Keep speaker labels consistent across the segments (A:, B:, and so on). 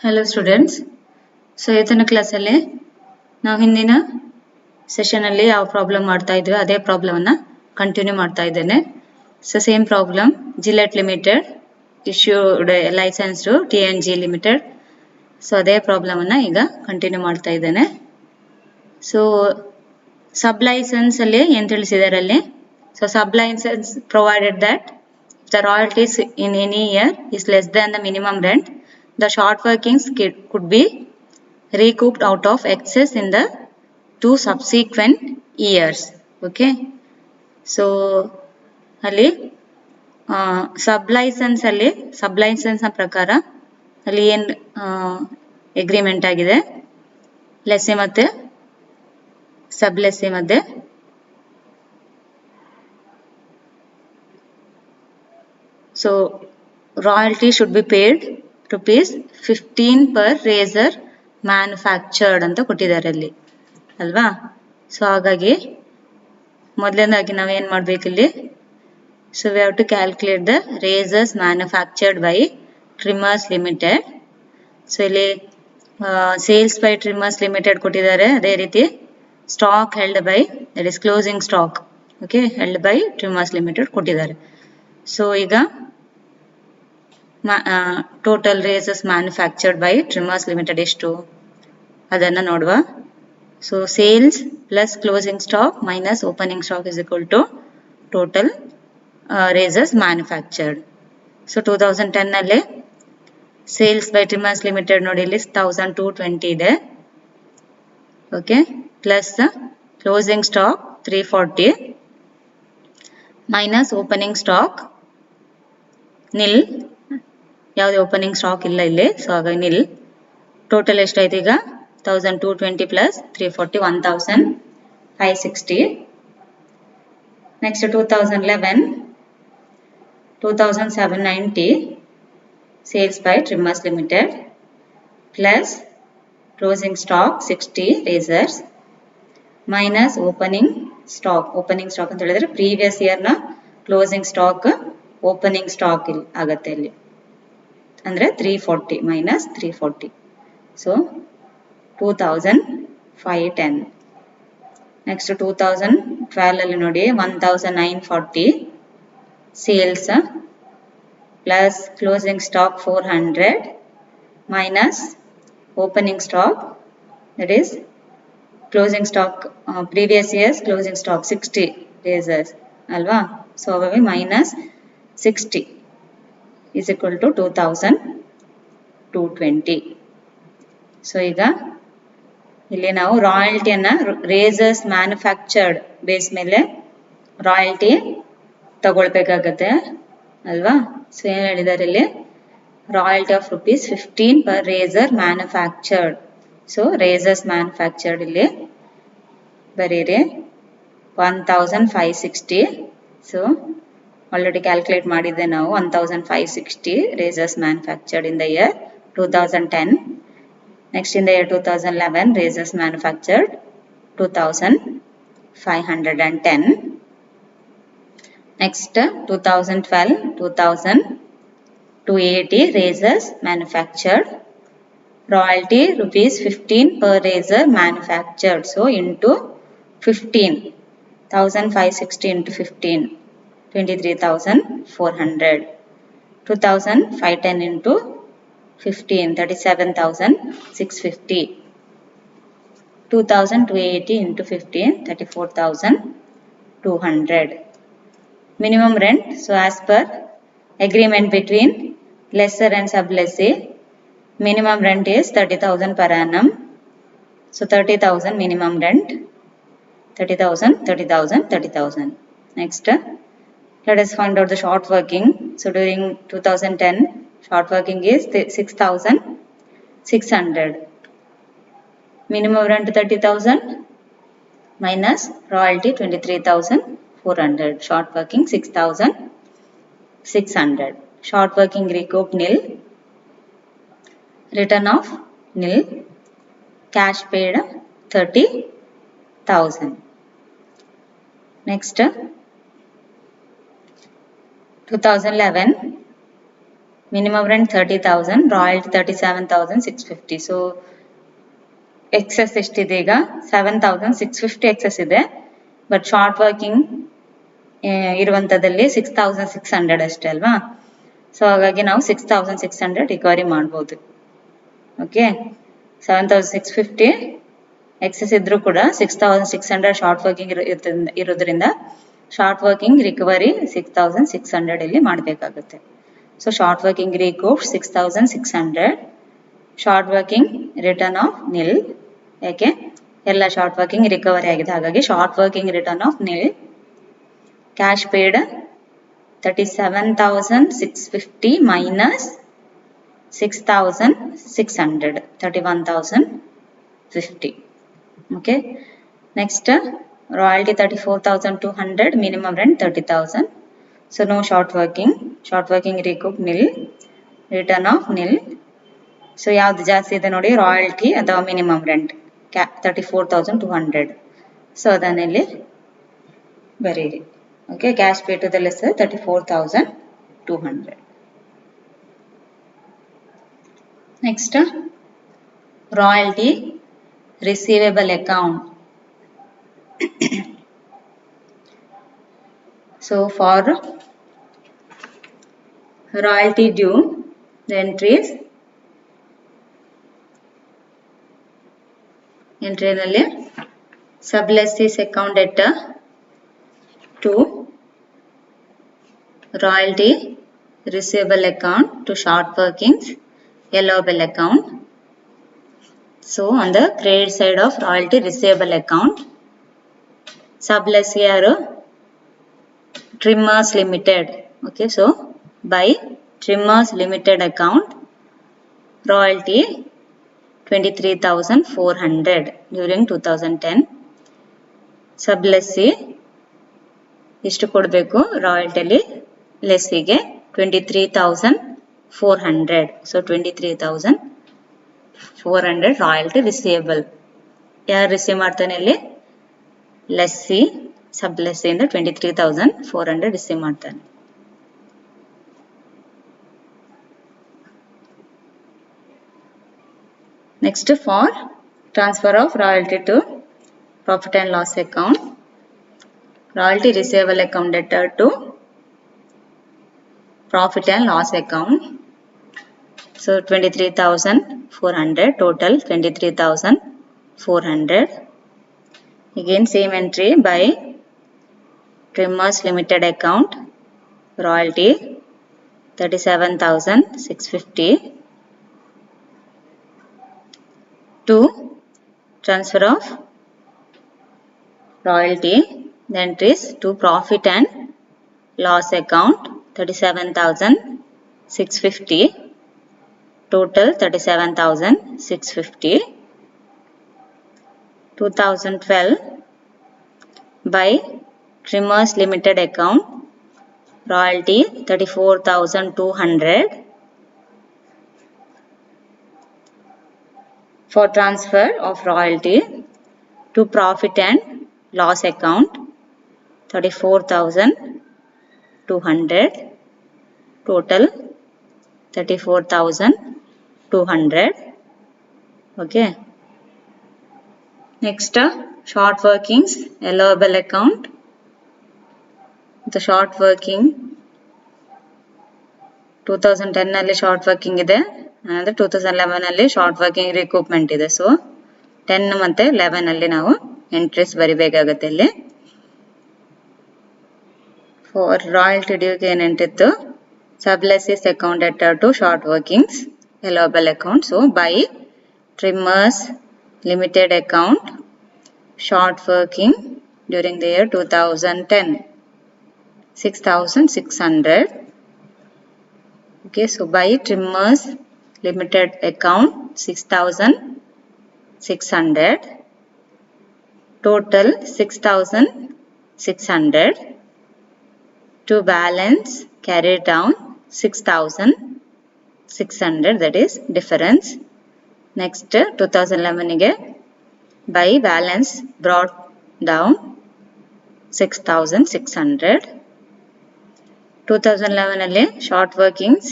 A: Hello students. So ಇವತ್ತಿನ ಕ್ಲಾಸಲ್ಲಿ ನಾವು ಹಿಂದಿನ ಸೆಷನ್ ಅಲ್ಲಿ ಯಾವ ಪ್ರಾಬ್ಲಮ್ ಮಾಡ್ತಾ ಇದ್ವಿ ಅದೇ ಪ್ರಾಬ್ಲಮ್ ಅನ್ನ ಕಂಟಿನ್ಯೂ ಮಾಡ್ತಾ ಇದ್ದೇನೆ. So same problem Gillette limited issued licence to TNG limited. So ಅದೇ ಪ್ರಾಬ್ಲಮ್ ಅನ್ನ ಈಗ ಕಂಟಿನ್ಯೂ ಮಾಡ್ತಾ ಇದ್ದೇನೆ. ಸೊ ಸಬ್ ಲೈಸೆನ್ಸ್ ಅಲ್ಲಿ ಏನು ತಿಳಿಸಿದ್ದಾರೆ ಅಲ್ಲಿ. So sub licence provided that the royalties in any year is less than the minimum rent, the short workings could be recouped out of excess in the two subsequent years. Okay, so ಅಲ್ಲಿ ಸಬ್ licence ನ ಪ್ರಕಾರ ಅಲ್ಲಿ ಏನು agreement ಆಗಿದೆ lessee ಮತ್ತೆ ಸಬ್ lessee ಮಧ್ಯೆ. So royalty should be paid ₹15 per razor manufactured ಅಂತ ಕೊಟ್ಟಿದ್ದಾರೆ ಅಲ್ಲಿ ಅಲ್ವಾ. ಸೊ ಹಾಗಾಗಿ ಮೊದಲನೇದಾಗಿ ನಾವು ಏನು ಮಾಡಬೇಕು ಇಲ್ಲಿ. So we have to calculate the razors manufactured by Trimmers Limited. So ಇಲ್ಲಿ ಸೇಲ್ಸ್ ಬೈ ಟ್ರಿಮ್ಮರ್ಸ್ ಲಿಮಿಟೆಡ್ ಕೊಟ್ಟಿದ್ದಾರೆ. ಅದೇ ರೀತಿ stock held by that is closing stock okay held by Trimmers Limited ಕೊಟ್ಟಿದ್ದಾರೆ. ಸೊ ಈಗ total razors manufactured by Trimmers Limited ಎಷ್ಟು ಅದನ್ನು ನೋಡುವ. So sales plus closing stock minus opening stock is equal to total razors manufactured. So 2010 ನಲ್ಲಿ sales by Trimmers limited ನೋಡಿ ಇಲ್ಲಿ 1220 ಇದೆ okay plus closing stock 340 minus opening stock nil, ಯಾವುದೇ opening stock ಇಲ್ಲ ಇಲ್ಲಿ. ಸೊ ಹಾಗಾಗಿ ನಿಲ್. ಟೋಟಲ್ ಎಷ್ಟಾಯ್ತು ಈಗ 1220 plus 340 1560. Next 2011 2790 sales by Trimmers Limited plus closing stock 60 razors minus opening stock ಅಂತ ಹೇಳಿದ್ರೆ ಪ್ರೀವಿಯಸ್ ಇಯರ್ ನ ಕ್ಲೋಸಿಂಗ್ ಸ್ಟಾಕ್ ಓಪನಿಂಗ್ ಸ್ಟಾಕ್ ಇಲ್ಲಿ ಆಗತ್ತೆ ಇಲ್ಲಿ ಅಂದ್ರೆ 340 ಮೈನಸ್ 340. ಸೊ 2510. ನೆಕ್ಸ್ಟ್ 2012 ಅಲ್ಲಿ ನೋಡಿ 1940 sales plus closing stock 400 minus opening stock that is closing stock previous year's closing stock 60 razors ಅಲ್ವಾ. ಸೊ ಹಾಗಾಗಿ minus 60 is equal to 2220. So ಈಗ ಇಲ್ಲಿ ನಾವು ರಾಯಲ್ಟಿಯನ್ನ ರೇಸರ್ಸ್ ಮ್ಯಾನುಫ್ಯಾಕ್ಚರ್ಡ್ ಬೇಸ್ ಮೇಲೆ ರಾಯಲ್ಟಿ ತಗೊಳ್ಬೇಕಾಗತ್ತೆ ಅಲ್ವಾ. ಸೊ ಏನ್ ಹೇಳಿದ್ದಾರೆ ಇಲ್ಲಿ royalty of ₹15 per razor manufactured. So razors manufactured ಇಲ್ಲಿ ಬರೀರಿ 1560. ಸೊ ಆಲ್ರೆಡಿ ಕ್ಯಾಲ್ಕುಲೇಟ್ ಮಾಡಿದ್ದೆ ನಾವು 1560 razors manufactured in the year 2010. Next in the year 2011 razors manufactured 2510. Next 2012 280 razors manufactured. Royalty ₹15 per razor manufactured. So into 15 1560 into 15 23,400. 2510 into 15 37,650. 2280 into 15 34,200. Minimum rent. So as per agreement between lessor and sublessee, minimum rent is 30,000 per annum. So 30,000 minimum rent. 30,000 30,000 30,000. Next let us find out the short working. So during 2010 short working is 6,600. Minimum rent 30,000 minus royalty 23,400. Short working 6,600. Short working recoup nil. Return of nil. Cash paid 30,000. Next 2011 minimum rent 30,000, royalty 37,650. So excess ಎಷ್ಟಿದೆ ಈಗ 7,650 excess ಇದೆ, but short working ಇರುವಂತದಲ್ಲಿ 6,600 ಅಷ್ಟೇ ಅಲ್ವಾ. So ಹಾಗಾಗಿ ನಾವು 6,600 recovery ಮಾಡ್ಬೋದು. Okay, 7,650 excess ಇದ್ರೂ ಕೂಡ 6,600 ಶಾರ್ಟ್ ವರ್ಕಿಂಗ್ ಇರೋದ್ರಿಂದ ಶಾರ್ಟ್ ವರ್ಕಿಂಗ್ ರಿಕವರಿ 6,600 ಇಲ್ಲಿ ಮಾಡಬೇಕಾಗುತ್ತೆ. So short working recoup 6,600, short working written off nil. ಯಾಕೆ ಎಲ್ಲ ಶಾರ್ಟ್ ವರ್ಕಿಂಗ್ ರಿಕವರಿ ಆಗಿದೆ, ಹಾಗಾಗಿ short working written off nil. Cash paid 37,650 minus 6,600, 31,050. Okay, next royalty 34,200, minimum rent 30,000. So no short working recoup nil, return of nil. So ಯಾವ್ದು ಜಾಸ್ತಿ ಇದೆ ನೋಡಿ, royalty ಅಥವಾ minimum rent 34,200. So ಅದನ್ನಲ್ಲಿ ಬರೀರಿ. Okay, cash pay to the lessor 34,200. Next royalty receivable account. So for royalty due, the entries ನಲ್ಲಿ sublessees account debtor to royalty receivable account to short workings allowable account. So on the credit side of royalty receivable account, sublessee are Trimmers Limited. Okay, so by Trimmers Limited account, royalty 23,400 during 2010. Sublessee ಎಷ್ಟು ಕೊಡಬೇಕು ರಾಯಲ್ಟಿಲಿ ಲೆಸ್ಸಿಗೆ 23,400. So 23,400 royalty receivable. ಯಾರು receive ಮಾಡ್ತಾನೆ ಇಲ್ಲಿ? Lessee. ಸಬ್ಲೆಸ್ಸಿಯಿಂದ 23,400 receive ಮಾಡ್ತಾನೆ. Next, for transfer of royalty to profit and loss account, royalty receivable account debtor to profit and loss account. So 23,400, total 23,400. Again same entry by Trimmers Limited account, royalty 37,650 to transfer of royalty. The entries to profit and loss account 37,650, total 37,650. 2012 by Trimmers Limited account, royalty 34,200 for transfer of royalty to profit and loss account 34,200, total 34,200. Okay, next short workings allowable account. The short working 2010 ನಲ್ಲಿ short working ಇದೆ, ಅಂದರೆ 2011 ಅಲ್ಲಿ short working recoupment ಇದೆ. So 10 ಮತ್ತೆ 11 ಅಲ್ಲಿ ನಾವು entries ಬರಿಬೇಕಾಗುತ್ತೆ. ಇಲ್ಲಿ ಫಾರ್ ರಾಯಲ್ಟಿ ಡ್ಯೂಗೆ ಏನೆಂಟಿತ್ತು? Sublessee's account debtor to short workings allowable account. So by Trimmers Limited account, short working during the year 2010, 6,600. Okay, so by Trimmers Limited account 6,600, total 6,600 to balance carry down 6,600, that is difference. Next 2011 ಗೆ by balance brought down 6,600. 2011 ಅಲ್ಲಿ short workings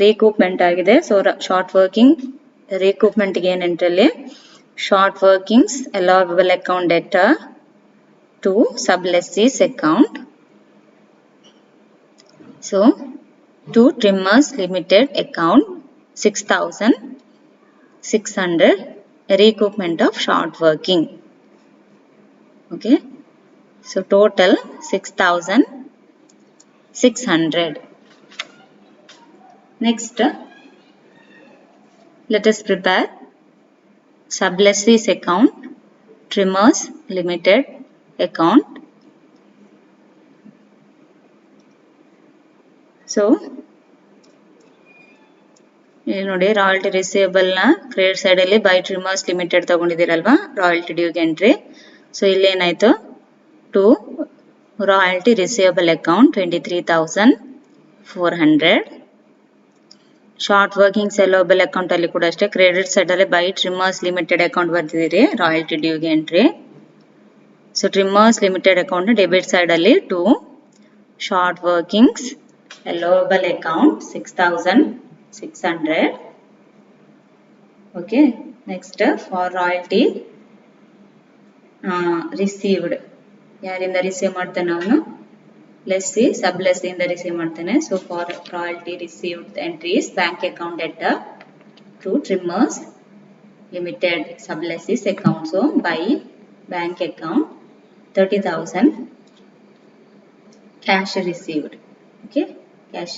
A: recoupment ಆಗಿದೆ. So short working recoupment ಗೆ ಏನು ಎಂಟ್ರಲ್ಲಿ short workings allowable account debtor to sublessees account. So to Trimmers Limited account 6,600 recoupment of short working. Okay, so total 6,600. Next, let us prepare sublessees account, Trimmers Limited account. So ಇಲ್ಲಿ ನೋಡಿ royalty receivable ನ credit side ಅಲ್ಲಿ by Trimmers Limited ತಗೊಂಡಿದ್ದೀರಲ್ವಾ royalty ಡ್ಯೂಗೆ entry. So ಇಲ್ಲಿ ಏನಾಯ್ತು to royalty receivable account 23,400. Short workings allowable account ಅಲ್ಲಿ ಕೂಡ ಅಷ್ಟೇ ಕ್ರೆಡಿಟ್ ಸೈಡ್ ಅಲ್ಲಿ ಬೈ ಟ್ರಿಮ್ಮರ್ಸ್ ಲಿಮಿಟೆಡ್ ಅಕೌಂಟ್ ಬರ್ತಿದ್ದೀರಿ ರಾಯಲ್ಟಿ ಡ್ಯೂಗೆ entry. So Trimmers Limited account debit side ಅಲ್ಲಿ to short workings allowable account 6,600. Okay, next for royalty received ಯಾರಿಂದ receive ಮಾಡ್ತಾನೆ ಅವನು ಲೆಸ್ಸಿ ಸಬ್ಲೆಸ್ಸಿ ಇಂದ ರಿಸೀವ್ ಮಾಡ್ತಾನೆ. So for royalty received entries bank account debtor to Trimmers Limited sublessee's account. So by bank account 30,000 cash received. Okay, cash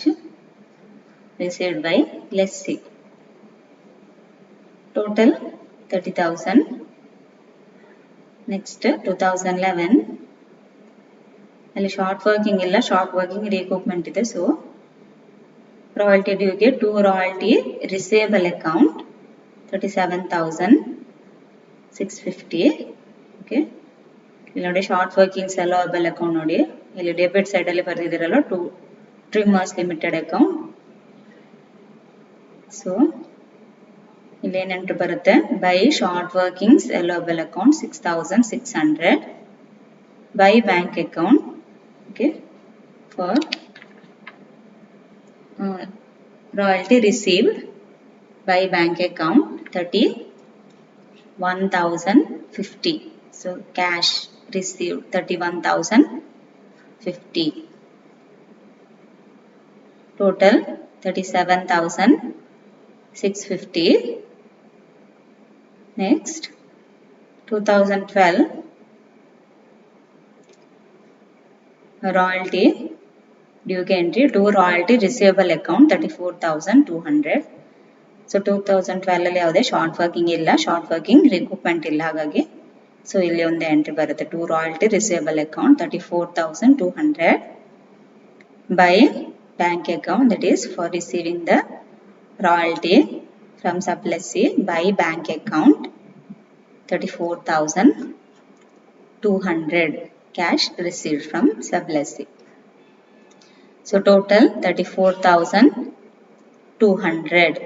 A: received by lessee. Total 30,000. Next 2011 ಅಲ್ಲಿ short working ಇಲ್ಲ, short working recoupment ಇದೆ. So royalty ಡ್ಯೂಗೆ to royalty receivable account 37,650. Okay, ಇಲ್ಲಿ ನೋಡಿ short workings allowable account ನೋಡಿ ಇಲ್ಲಿ debit side ಅಲ್ಲಿ ಬರ್ದಿದ್ದೀರಲ್ಲ to Trimmers Limited account. So ಇಲ್ಲಿ ಏನೆಂಟ್ರಿ ಬರುತ್ತೆ by short workings allowable account 6,600 by bank account. Okay, for royalty received by bank account 31,050. So cash received 31,050. Total 37,650. Next 2012 royalty due entry to royalty receivable account 34,200. So 2012 ಅಲ್ಲಿ ಯಾವುದೇ short working ಇಲ್ಲ, short working recoupment ಇಲ್ಲ, ಹಾಗಾಗಿ so ಇಲ್ಲಿ ಒಂದು entry ಬರುತ್ತೆ to royalty receivable account 34,200 by bank account, that is for receiving the royalty from sublessee by bank account 34,200 cash received from sublessee. So total 34,200.